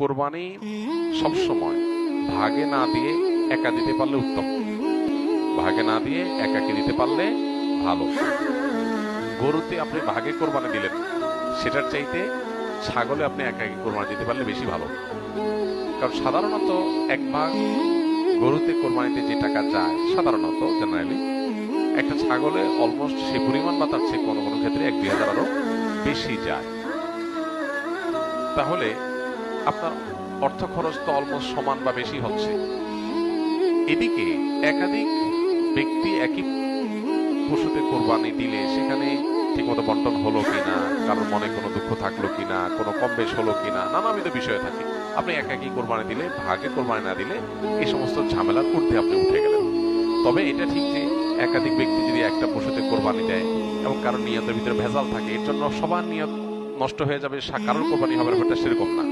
কোরবানি সবসময় ভাগে না দিয়ে একা দিতে পারলে উত্তম, ভাগে না দিয়ে একাকে দিতে পারলে ভালো। গরুতে আপনি ভাগে কোরবানি দিলেন, সেটার চাইতে ছাগলে আপনি একাকে কোরবানি দিতে পারলে বেশি ভালো। কারণ সাধারণত এক ভাগ গরুতে কোরবানিতে যে টাকা যায়, সাধারণত জেনারেলি একটা ছাগলে অলমোস্ট সে পরিমাণ বা তার চেয়ে কোনো কোনো ক্ষেত্রে 1-2 হাজার আরো বেশি যায়। তাহলে আপনার অর্থ খরচ তো অলমোস্ট সমান বা বেশি হচ্ছে। এদিকে একাধিক ব্যক্তি একই পশুতে কোরবানি দিলে সেখানে ঠিকমতো বন্টন হলো কিনা, কারোর মনে কোনো দুঃখ থাকলো কিনা, কোনো কম বেশ হলো কিনা, নানাবিধ বিষয় থাকে। আপনি একাকি কোরবানি দিলে, ভাগে কোরবানি না দিলে এই সমস্ত ঝামেলার ঊর্ধ্বে আপনি উঠে গেলেন। তবে এটা ঠিক যে একাধিক ব্যক্তি যদি একটা পশুতে কোরবানি দেয় এবং কারোর নিয়তের ভিতরে ভেজাল থাকে, এর জন্য সবার নিয়ত নষ্ট হয়ে যাবে, কারোর কোরবানি হবে ব্যাপারটা সেরকম না।